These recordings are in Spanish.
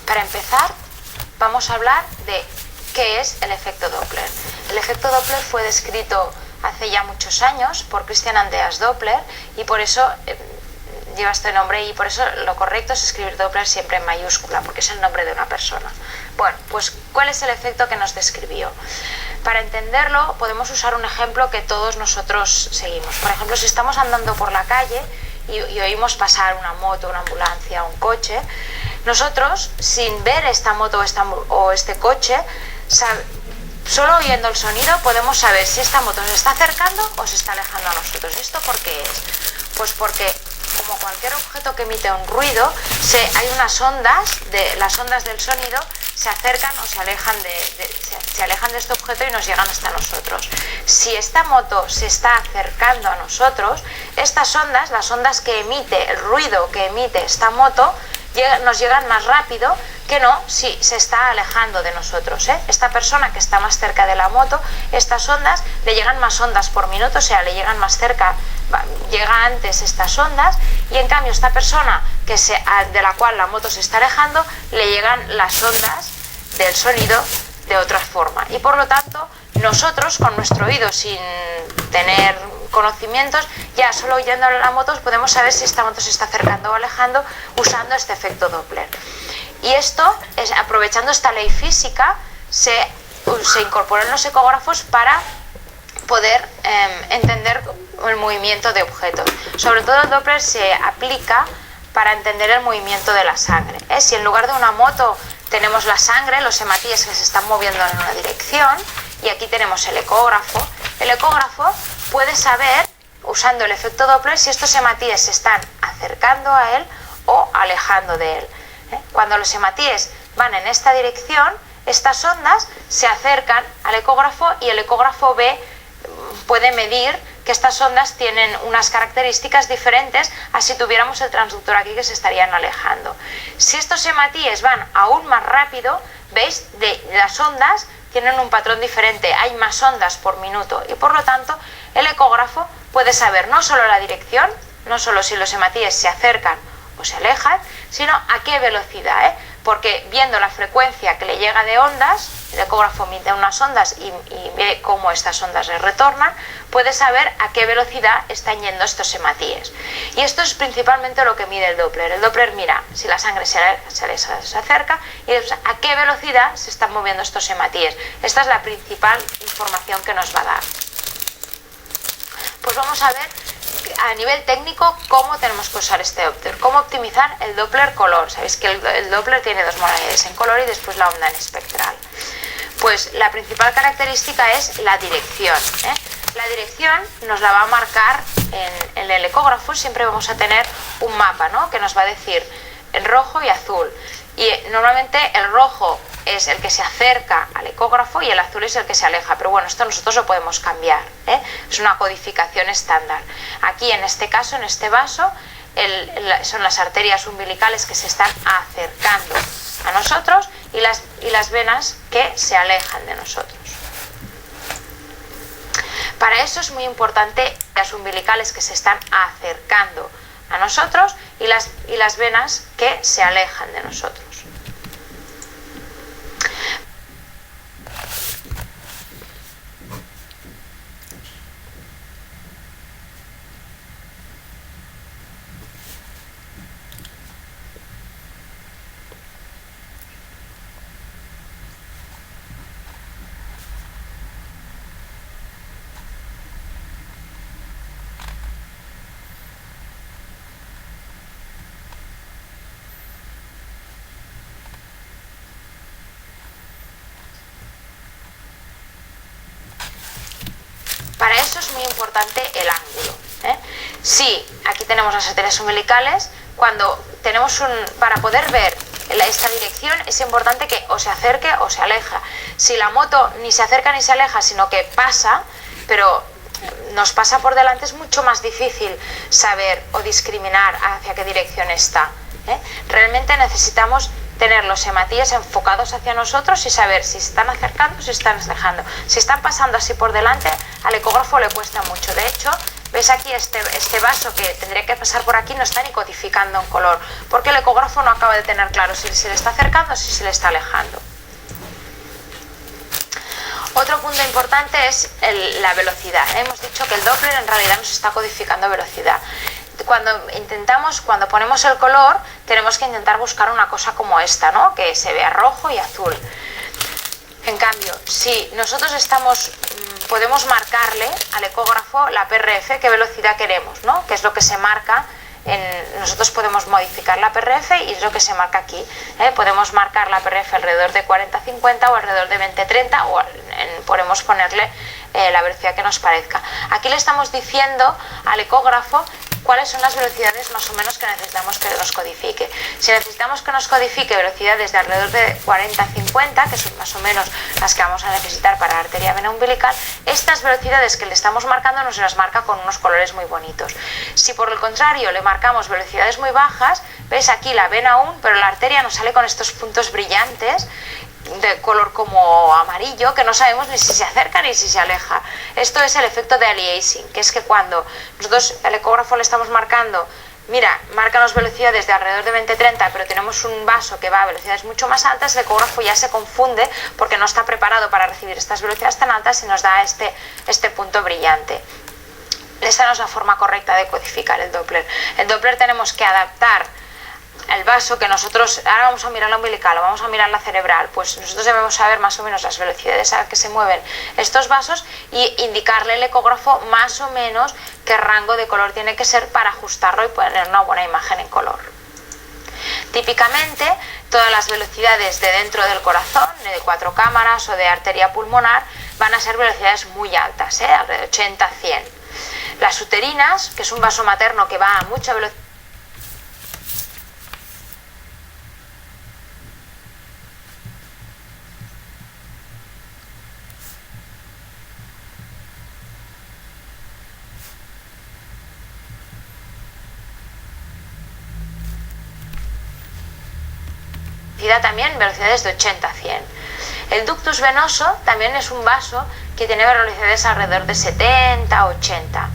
Para empezar, vamos a hablar de qué es el efecto Doppler. El efecto Doppler fue descrito hace ya muchos años por Christian Andreas Doppler y por eso lleva este nombre, y por eso lo correcto es escribir Doppler siempre en mayúscula, porque es el nombre de una persona. Bueno, pues ¿cuál es el efecto que nos describió? Para entenderlo podemos usar un ejemplo que todos nosotros seguimos. Por ejemplo, si estamos andando por la calle y oímos pasar una moto, una ambulancia, un coche, nosotros, sin ver esta moto o este coche, solo oyendo el sonido podemos saber si esta moto se está acercando o se está alejando a nosotros. ¿Y esto por qué es? Pues porque, como cualquier objeto que emite un ruido, hay unas ondas, las ondas del sonido se acercan o se alejan de este objeto y nos llegan hasta nosotros. Si esta moto se está acercando a nosotros, estas ondas, las ondas que emite, el ruido que emite esta moto, nos llegan más rápido que no si se está alejando de nosotros. Esta persona que está más cerca de la moto, estas ondas le llegan más ondas por minuto, o sea, le llegan más cerca, llega antes estas ondas, y en cambio esta persona de la cual la moto se está alejando, le llegan las ondas del sonido de otra forma. Y por lo tanto, nosotros con nuestro oído, sin tener conocimientos, ya solo oyendo la moto podemos saber si esta moto se está acercando o alejando usando este efecto Doppler. Y esto, aprovechando esta ley física, se incorporó en los ecógrafos para poder entender el movimiento de objetos. Sobre todo el Doppler se aplica para entender el movimiento de la sangre. Si en lugar de una moto tenemos la sangre, los hematíes que se están moviendo en una dirección, y aquí tenemos el ecógrafo puede saber, usando el efecto Doppler, si estos hematíes se están acercando a él o alejando de él. Cuando los hematíes van en esta dirección, estas ondas se acercan al ecógrafo y el ecógrafo puede medir que estas ondas tienen unas características diferentes a si tuviéramos el transductor aquí, que se estarían alejando. Si estos hematíes van aún más rápido, veis, las ondas tienen un patrón diferente, hay más ondas por minuto, y por lo tanto el ecógrafo puede saber no solo la dirección, no solo si los hematíes se acercan o se alejan, sino a qué velocidad, porque viendo la frecuencia que le llega de ondas, el ecógrafo mide unas ondas y ve cómo estas ondas le retornan, puede saber a qué velocidad están yendo estos hematíes. Y esto es principalmente lo que mide el Doppler. El Doppler mira si la sangre se acerca y a qué velocidad se están moviendo estos hematíes. Esta es la principal información que nos va a dar. Pues vamos a ver a nivel técnico cómo tenemos que usar este Doppler, cómo optimizar el Doppler color. Sabéis que el Doppler tiene dos modalidades, en color y después la onda en espectral. Pues la principal característica es la dirección. La dirección nos la va a marcar en el ecógrafo, siempre vamos a tener un mapa, ¿no?, que nos va a decir en rojo y azul. Y normalmente el rojo es el que se acerca al ecógrafo y el azul es el que se aleja, pero bueno, esto nosotros lo podemos cambiar, es una codificación estándar. Aquí en este caso, en este vaso, son las arterias umbilicales que se están acercando a nosotros y las venas que se alejan de nosotros. Para eso es muy importante las umbilicales que se están acercando a nosotros y las venas que se alejan de nosotros. Para eso es muy importante el ángulo. Sí, aquí tenemos las arterias umbilicales. Para poder ver esta dirección es importante que o se acerque o se aleja. Si la moto ni se acerca ni se aleja, sino que pasa, pero nos pasa por delante, es mucho más difícil saber o discriminar hacia qué dirección está. Realmente necesitamos tener los hematíes enfocados hacia nosotros y saber si se están acercando o si están alejando. Si están pasando así por delante, al ecógrafo le cuesta mucho. De hecho, ¿Veis aquí este vaso que tendría que pasar por aquí no está ni codificando en color? Porque el ecógrafo no acaba de tener claro si se le está acercando o si se le está alejando. Otro punto importante es la velocidad. Hemos dicho que el Doppler en realidad nos está codificando velocidad. Cuando ponemos el color, tenemos que intentar buscar una cosa como esta, ¿no? Que se vea rojo y azul. En cambio, si nosotros podemos marcarle al ecógrafo la PRF, qué velocidad queremos, ¿no? Que es lo que se marca. Nosotros podemos modificar la PRF y es lo que se marca aquí. Podemos marcar la PRF alrededor de 40-50 o alrededor de 20-30 o podemos ponerle la velocidad que nos parezca. Aquí le estamos diciendo al ecógrafo cuáles son las velocidades más o menos que necesitamos que nos codifique. Si necesitamos que nos codifique velocidades de alrededor de 40-50, que son más o menos las que vamos a necesitar para la arteria vena umbilical, estas velocidades que le estamos marcando nos las marca con unos colores muy bonitos. Si por el contrario le marcamos velocidades muy bajas, ves aquí la vena aún, pero la arteria nos sale con estos puntos brillantes de color como amarillo, que no sabemos ni si se acerca ni si se aleja. Esto es el efecto de aliasing, que es que cuando nosotros al ecógrafo le estamos marcando, mira, márcanos velocidades de alrededor de 20-30, pero tenemos un vaso que va a velocidades mucho más altas, el ecógrafo ya se confunde porque no está preparado para recibir estas velocidades tan altas y nos da este punto brillante. Esta no es la forma correcta de codificar el Doppler. El Doppler tenemos que adaptar el vaso que nosotros, ahora vamos a mirar la umbilical o vamos a mirar la cerebral, pues nosotros debemos saber más o menos las velocidades a las que se mueven estos vasos y indicarle al ecógrafo más o menos qué rango de color tiene que ser para ajustarlo y poner una buena imagen en color. Típicamente todas las velocidades de dentro del corazón, de 4 cámaras o de arteria pulmonar, van a ser velocidades muy altas, de 80 a 100. Las uterinas, que es un vaso materno que va a mucha velocidad, también velocidades de 80 a 100. El ductus venoso también es un vaso que tiene velocidades alrededor de 70 a 80.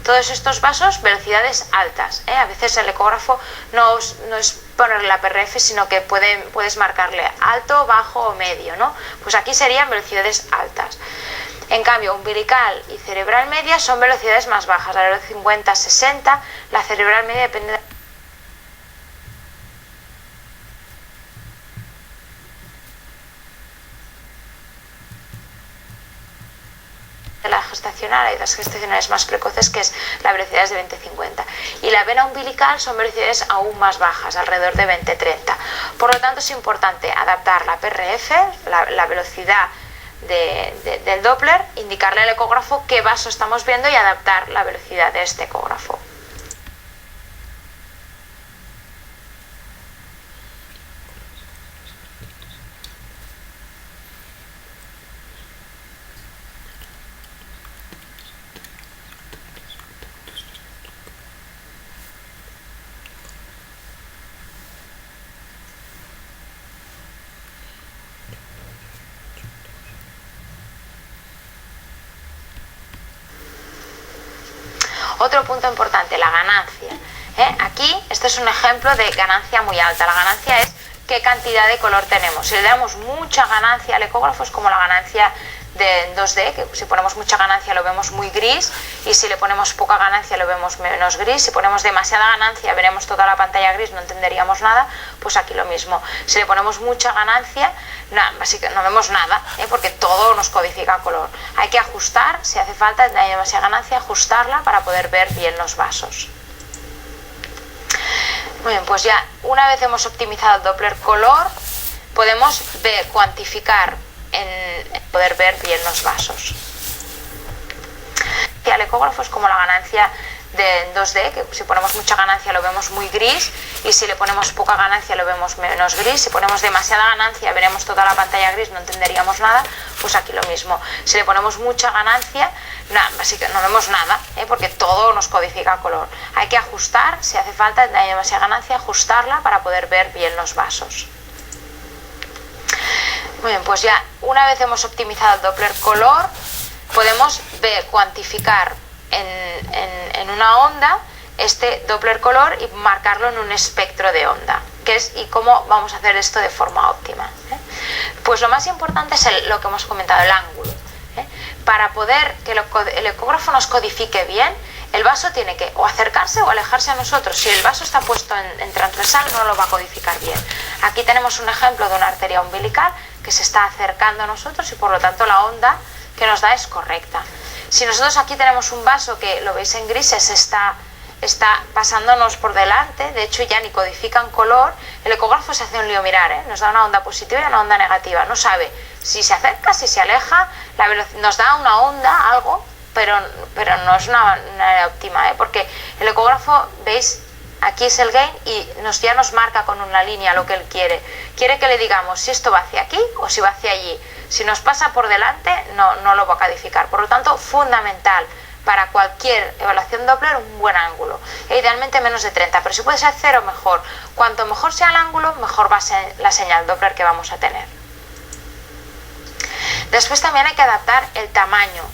Todos estos vasos, velocidades altas. A veces el ecógrafo no es ponerle la PRF, sino que puedes marcarle alto, bajo o medio, ¿no? Pues aquí serían velocidades altas. En cambio, umbilical y cerebral media son velocidades más bajas, alrededor de 50 a 60. La cerebral media depende de la gestacional. Hay las gestacionales más precoces, que es la velocidad es de 20-50. Y la vena umbilical son velocidades aún más bajas, alrededor de 20-30. Por lo tanto, es importante adaptar la PRF, la velocidad del Doppler, indicarle al ecógrafo qué vaso estamos viendo y adaptar la velocidad de este ecógrafo. Otro punto importante, la ganancia. Aquí, este es un ejemplo de ganancia muy alta. La ganancia es qué cantidad de color tenemos. Si le damos mucha ganancia al ecógrafo, es como la ganancia de 2D, que si ponemos mucha ganancia lo vemos muy gris, y si le ponemos poca ganancia lo vemos menos gris. Si ponemos demasiada ganancia veremos toda la pantalla gris, no entenderíamos nada. Pues aquí lo mismo. Si le ponemos mucha ganancia, no vemos nada, porque todo nos codifica color. Hay que ajustar, si hace falta, de demasiada ganancia, ajustarla para poder ver bien los vasos. Muy bien, pues ya una vez hemos optimizado el Doppler color, podemos cuantificar poder ver bien los vasos. Y al ecógrafo es como la ganancia de 2D, que si ponemos mucha ganancia lo vemos muy gris, y si le ponemos poca ganancia lo vemos menos gris. Si ponemos demasiada ganancia veremos toda la pantalla gris, no entenderíamos nada. Pues aquí lo mismo. Si le ponemos mucha ganancia, no vemos nada, porque todo nos codifica color. Hay que ajustar, si hace falta, de demasiada ganancia, ajustarla para poder ver bien los vasos. Muy bien, pues ya una vez hemos optimizado el Doppler color, podemos cuantificar en una onda este Doppler color y marcarlo en un espectro de onda, y cómo vamos a hacer esto de forma óptima. Pues lo más importante es lo que hemos comentado, el ángulo. Para poder que el ecógrafo nos codifique bien, el vaso tiene que o acercarse o alejarse a nosotros. Si el vaso está puesto en transversal, no lo va a codificar bien. Aquí tenemos un ejemplo de una arteria umbilical que se está acercando a nosotros y por lo tanto la onda que nos da es correcta. Si nosotros aquí tenemos un vaso que lo veis en grises, está pasándonos por delante, de hecho ya ni codifica en color, el ecógrafo se hace un lío mirar, nos da una onda positiva y una onda negativa, no sabe si se acerca, si se aleja, nos da una onda, algo, pero no es una área óptima, porque el ecógrafo, veis, aquí es el gain y ya nos marca con una línea lo que él quiere que le digamos si esto va hacia aquí o si va hacia allí. Si nos pasa por delante no lo va a codificar, por lo tanto fundamental para cualquier evaluación Doppler un buen ángulo, idealmente menos de 30, pero si puede ser 0 mejor. Cuanto mejor sea el ángulo, mejor va a ser la señal Doppler que vamos a tener. Después también hay que adaptar el tamaño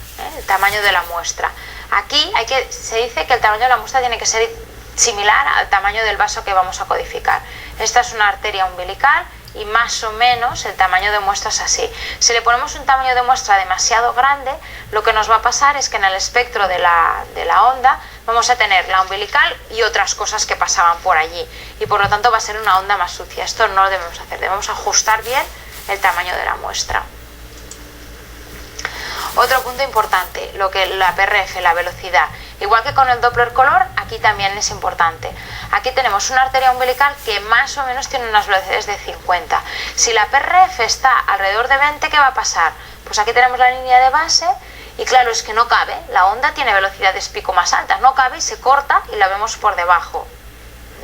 de la muestra. Aquí se dice que el tamaño de la muestra tiene que ser similar al tamaño del vaso que vamos a codificar. Esta es una arteria umbilical y más o menos el tamaño de muestra es así. Si le ponemos un tamaño de muestra demasiado grande, lo que nos va a pasar es que en el espectro de la onda vamos a tener la umbilical y otras cosas que pasaban por allí y por lo tanto va a ser una onda más sucia. Esto no lo debemos hacer, debemos ajustar bien el tamaño de la muestra. Otro punto importante, la PRF, la velocidad. Igual que con el Doppler color, aquí también es importante. Aquí tenemos una arteria umbilical que más o menos tiene unas velocidades de 50. Si la PRF está alrededor de 20, ¿qué va a pasar? Pues aquí tenemos la línea de base y claro, es que no cabe. La onda tiene velocidades pico más altas, no cabe y se corta y la vemos por debajo.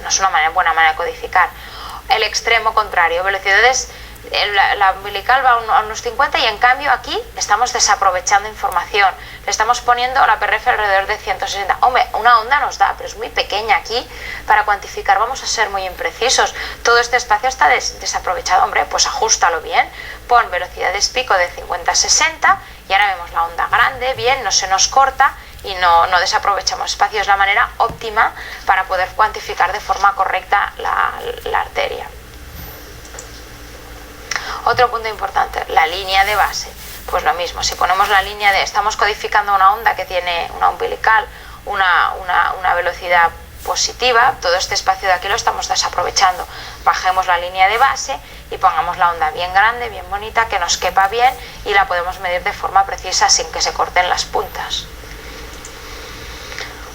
No es una buena manera de codificar. El extremo contrario, velocidades... La umbilical va a unos 50 y en cambio aquí estamos desaprovechando información, le estamos poniendo la PRF alrededor de 160. Hombre, una onda nos da, pero es muy pequeña aquí, para cuantificar vamos a ser muy imprecisos, todo este espacio está desaprovechado. Hombre, pues ajustalo bien, pon velocidades pico de 50-60 y ahora vemos la onda grande, bien, no se nos corta y no desaprovechamos espacio. Es la manera óptima para poder cuantificar de forma correcta la arteria. Otro punto importante, la línea de base. Pues lo mismo, si ponemos la línea estamos codificando una onda que tiene una umbilical, una velocidad positiva, todo este espacio de aquí lo estamos desaprovechando. Bajemos la línea de base y pongamos la onda bien grande, bien bonita, que nos quepa bien y la podemos medir de forma precisa sin que se corten las puntas.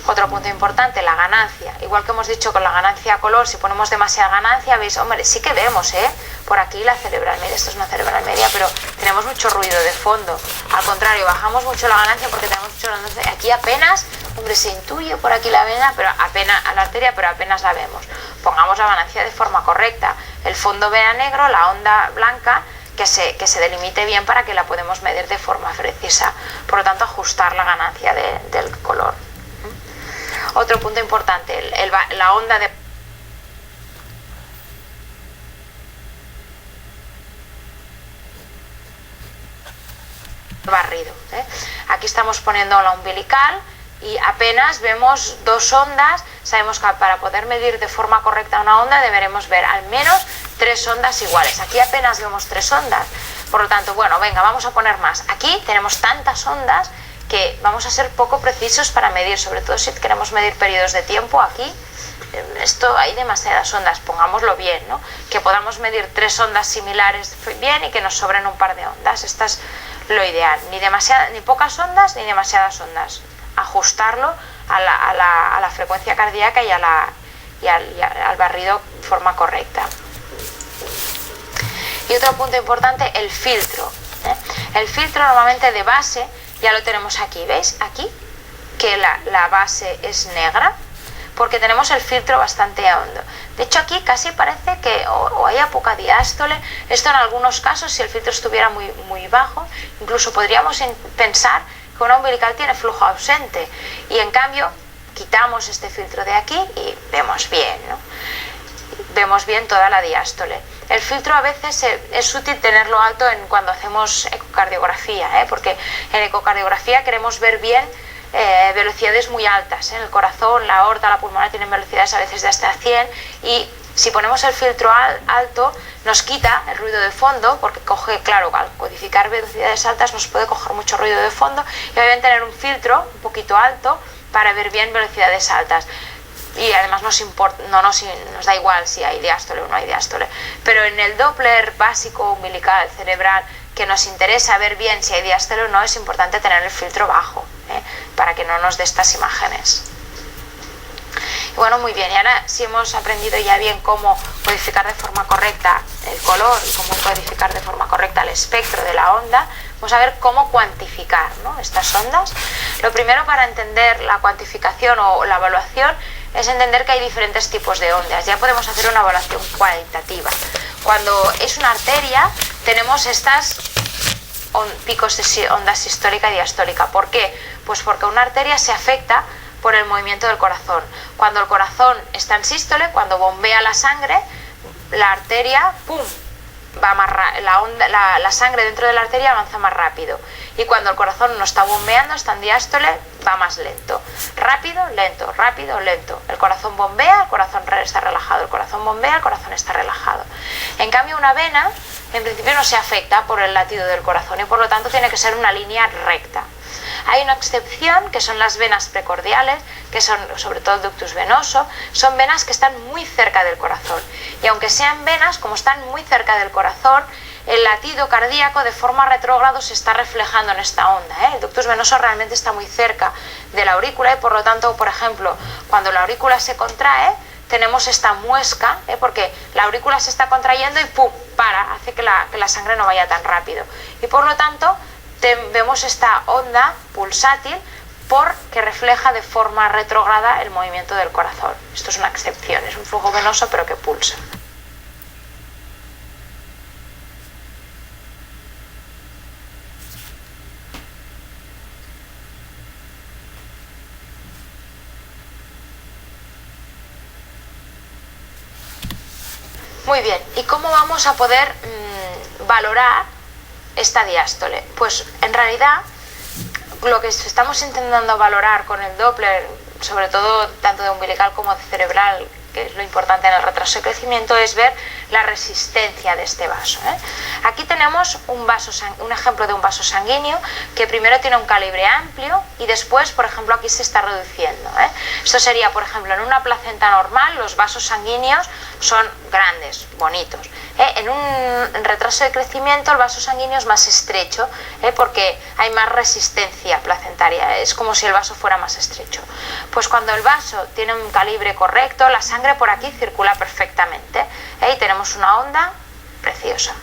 Otro punto importante, la ganancia. Igual que hemos dicho con la ganancia a color, si ponemos demasiada ganancia, veis, hombre, sí que vemos, por aquí la cerebral media, esto es una cerebral media, pero tenemos mucho ruido de fondo. Al contrario, bajamos mucho la ganancia porque tenemos mucho ganancia. Aquí apenas, hombre, se intuye por aquí la vena, pero apenas, a la arteria, pero apenas la vemos. Pongamos la ganancia de forma correcta. El fondo vea negro, la onda blanca, que se delimite bien para que la podemos medir de forma precisa. Por lo tanto, ajustar la ganancia del color. Otro punto importante, la onda de barrido. Aquí estamos poniendo la umbilical y apenas vemos dos ondas. Sabemos que para poder medir de forma correcta una onda deberemos ver al menos 3 ondas iguales. Aquí apenas vemos 3 ondas, por lo tanto, bueno, venga, vamos a poner más. Aquí tenemos tantas ondas que vamos a ser poco precisos para medir, sobre todo si queremos medir periodos de tiempo. Aquí hay demasiadas ondas, pongámoslo bien, ¿no? Que podamos medir 3 ondas similares bien y que nos sobren un par de ondas. Esta es lo ideal, ni pocas ondas ni demasiadas ondas, ajustarlo a la frecuencia cardíaca y al barrido de forma correcta. Y otro punto importante, el filtro. El filtro normalmente de base ya lo tenemos aquí, ¿veis? Aquí, que la base es negra, porque tenemos el filtro bastante hondo. De hecho, aquí casi parece que o haya poca diástole. Esto en algunos casos, si el filtro estuviera muy, muy bajo, incluso podríamos pensar que una umbilical tiene flujo ausente. Y en cambio, quitamos este filtro de aquí y vemos bien, ¿no? vemos bien toda la diástole. El filtro a veces es útil tenerlo alto cuando hacemos ecocardiografía, porque en ecocardiografía queremos ver bien velocidades muy altas. El corazón, la aorta, la pulmonar tienen velocidades a veces de hasta 100 y si ponemos el filtro alto nos quita el ruido de fondo, porque coge, claro, al codificar velocidades altas nos puede coger mucho ruido de fondo y deben tener un filtro un poquito alto para ver bien velocidades altas. Y además nos da igual si hay diástole o no hay diástole. Pero en el Doppler básico umbilical cerebral, que nos interesa ver bien si hay diástole o no, es importante tener el filtro bajo, para que no nos dé estas imágenes. Y bueno, muy bien, y ahora sí hemos aprendido ya bien cómo codificar de forma correcta el color y cómo codificar de forma correcta el espectro de la onda. Vamos a ver cómo cuantificar, ¿no?, estas ondas. Lo primero, para entender la cuantificación o la evaluación, es entender que hay diferentes tipos de ondas. Ya podemos hacer una evaluación cualitativa. Cuando es una arteria, tenemos estas picos de onda sistólica y diastólica. ¿Por qué? Pues porque una arteria se afecta por el movimiento del corazón. Cuando el corazón está en sístole, cuando bombea la sangre, la arteria, ¡pum!, va más la sangre dentro de la arteria avanza más rápido, y cuando el corazón no está bombeando, está en diástole, va más lento. Rápido, lento. El corazón bombea, el corazón está relajado, el corazón bombea, el corazón está relajado. En cambio, una vena en principio no se afecta por el latido del corazón y por lo tanto tiene que ser una línea recta. Hay una excepción, que son las venas precordiales, que son sobre todo el ductus venoso. Son venas que están muy cerca del corazón, y aunque sean venas, como están muy cerca del corazón, el latido cardíaco de forma retrógrado se está reflejando en esta onda. El ductus venoso realmente está muy cerca de la aurícula y por lo tanto, por ejemplo, cuando la aurícula se contrae, tenemos esta muesca, porque la aurícula se está contrayendo y ¡pum!, hace que la sangre no vaya tan rápido, y por lo tanto vemos esta onda pulsátil porque refleja de forma retrógrada el movimiento del corazón. Esto es una excepción, es un flujo venoso pero que pulsa. Muy bien, ¿y cómo vamos a poder valorar esta diástole? Pues en realidad lo que estamos intentando valorar con el Doppler, sobre todo tanto de umbilical como de cerebral, que es lo importante en el retraso de crecimiento, es ver la resistencia de este vaso. Aquí tenemos un ejemplo de un vaso sanguíneo que primero tiene un calibre amplio y después, por ejemplo, aquí se está reduciendo. Esto sería, por ejemplo, en una placenta normal los vasos sanguíneos son grandes, bonitos. En un retraso de crecimiento el vaso sanguíneo es más estrecho, porque hay más resistencia placentaria, es como si el vaso fuera más estrecho. Pues cuando el vaso tiene un calibre correcto, la sangre por aquí circula perfectamente, y tenemos una onda preciosa.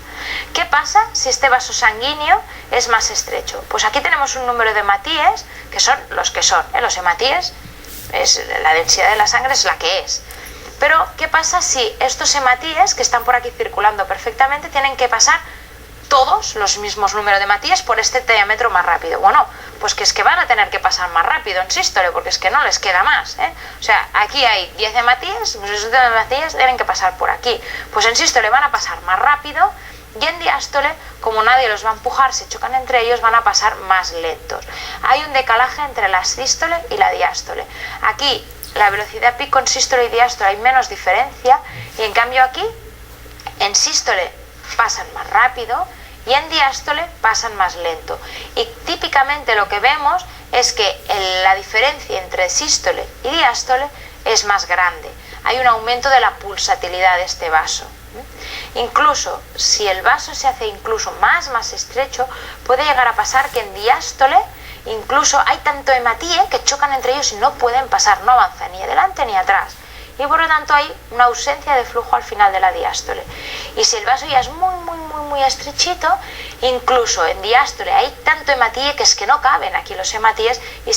¿Qué pasa si este vaso sanguíneo es más estrecho? Pues aquí tenemos un número de hematíes que son los que son, los hematíes, la densidad de la sangre es la que es. Pero ¿qué pasa si estos hematíes que están por aquí circulando perfectamente tienen que pasar todos los mismos números de hematíes por este diámetro más rápido? Bueno, pues que es que van a tener que pasar más rápido en sístole, porque es que no les queda más. O sea, aquí hay 10 hematíes, pues esos 10 hematíes deben que pasar por aquí. Pues en sístole van a pasar más rápido, y en diástole, como nadie los va a empujar, se chocan entre ellos, van a pasar más lentos. Hay un decalaje entre la sístole y la diástole. Aquí la velocidad pico en sístole y diástole hay menos diferencia, y en cambio aquí en sístole pasan más rápido y en diástole pasan más lento. Y típicamente lo que vemos es que la diferencia entre sístole y diástole es más grande. Hay un aumento de la pulsatilidad de este vaso. Incluso si el vaso se hace incluso más estrecho, puede llegar a pasar que en diástole incluso hay tanto hematíe que chocan entre ellos y no pueden pasar, no avanzan ni adelante ni atrás, y por lo tanto hay una ausencia de flujo al final de la diástole. Y si el vaso ya es muy estrechito, incluso en diástole hay tanto hematíe que es que no caben aquí los hematíes, y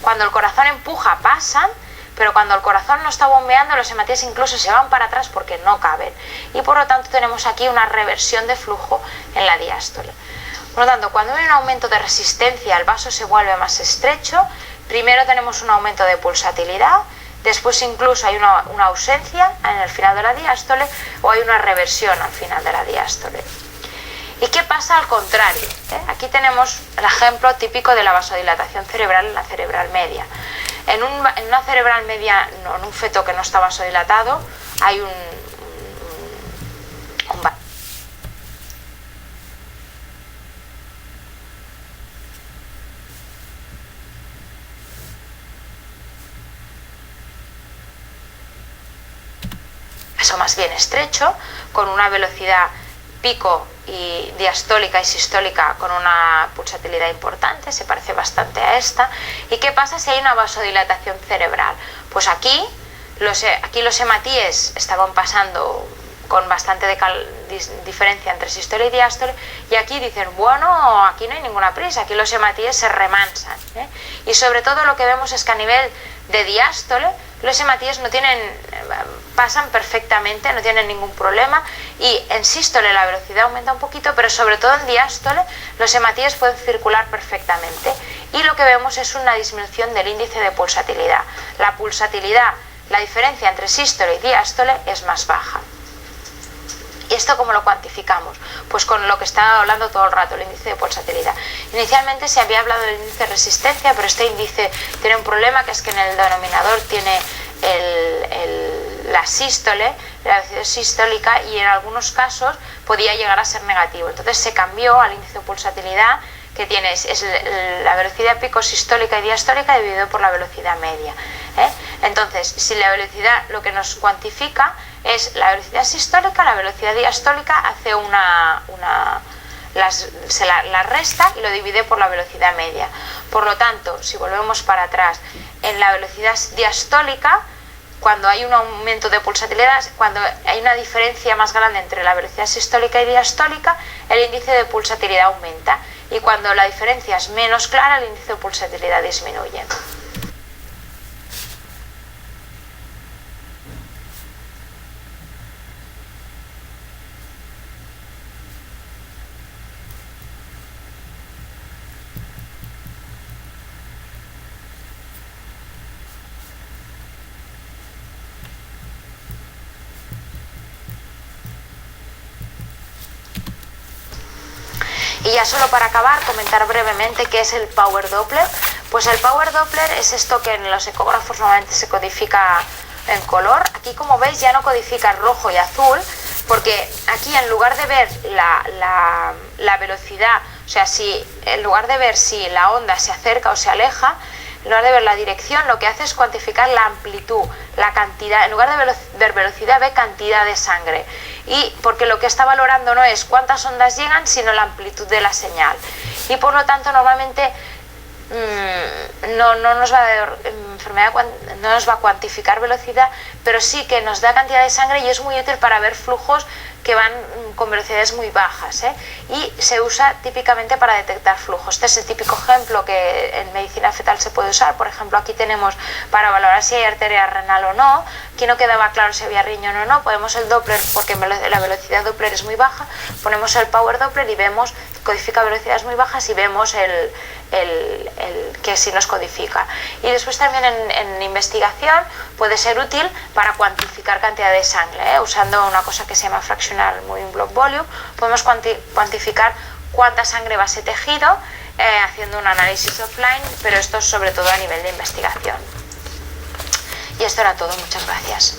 cuando el corazón empuja pasan, pero cuando el corazón no está bombeando los hematíes incluso se van para atrás porque no caben, y por lo tanto tenemos aquí una reversión de flujo en la diástole. Por lo tanto, cuando hay un aumento de resistencia, el vaso se vuelve más estrecho. Primero tenemos un aumento de pulsatilidad, después incluso hay una ausencia en el final de la diástole o hay una reversión al final de la diástole. ¿Y qué pasa al contrario? Aquí tenemos el ejemplo típico de la vasodilatación cerebral en la cerebral media. En una cerebral media, en un feto que no está vasodilatado, hay un vaso más bien estrecho, con una velocidad pico y diastólica y sistólica con una pulsatilidad importante, se parece bastante a esta. ¿Y qué pasa si hay una vasodilatación cerebral? Pues aquí los hematíes estaban pasando con bastante diferencia entre sístole y diástole, y aquí dicen, bueno, aquí no hay ninguna prisa, aquí los hematíes se remansan, y sobre todo lo que vemos es que a nivel de diástole los hematíes pasan perfectamente, no tienen ningún problema, y en sístole la velocidad aumenta un poquito, pero sobre todo en diástole los hematíes pueden circular perfectamente, y lo que vemos es una disminución del índice de pulsatilidad. La diferencia entre sístole y diástole es más baja. ¿Y esto cómo lo cuantificamos? Pues con lo que estaba hablando todo el rato, el índice de pulsatilidad. Inicialmente se había hablado del índice de resistencia, pero este índice tiene un problema, que es que en el denominador tiene la sístole, la velocidad sistólica, y en algunos casos podía llegar a ser negativo. Entonces se cambió al índice de pulsatilidad, que tienes es la velocidad pico sistólica y diastólica dividido por la velocidad media. Entonces, si la velocidad lo que nos cuantifica es la velocidad sistólica, la velocidad diastólica hace la resta y lo divide por la velocidad media. Por lo tanto, si volvemos para atrás, en la velocidad diastólica, cuando hay un aumento de pulsatilidad, cuando hay una diferencia más grande entre la velocidad sistólica y diastólica, el índice de pulsatilidad aumenta, y cuando la diferencia es menos clara, el índice de pulsatilidad disminuye. Y ya solo para acabar, comentar brevemente qué es el Power Doppler. Pues el Power Doppler es esto que en los ecógrafos normalmente se codifica en color. Aquí, como veis, ya no codifica rojo y azul, porque aquí, en lugar de ver la velocidad, o sea, en lugar de ver si la onda se acerca o se aleja, en lugar de ver la dirección, lo que hace es cuantificar la amplitud, la cantidad. En lugar de ver velocidad, ve cantidad de sangre. Y porque lo que está valorando no es cuántas ondas llegan, sino la amplitud de la señal. Y por lo tanto, normalmente no nos va a cuantificar velocidad, pero sí que nos da cantidad de sangre, y es muy útil para ver flujos que van con velocidades muy bajas, y se usa típicamente para detectar flujos. Este es el típico ejemplo que en medicina fetal se puede usar. Por ejemplo, aquí tenemos para valorar si hay arteria renal o no. Aquí no quedaba claro si había riñón o no. Ponemos el Doppler, porque la velocidad Doppler es muy baja, ponemos el Power Doppler y vemos, codifica velocidades muy bajas, y vemos que sí nos codifica. Y después también en investigación puede ser útil para cuantificar cantidad de sangre, usando una cosa que se llama fractional moving block volume. Podemos cuantificar cuánta sangre va a ese tejido, haciendo un análisis offline, pero esto es sobre todo a nivel de investigación. Y esto era todo, muchas gracias.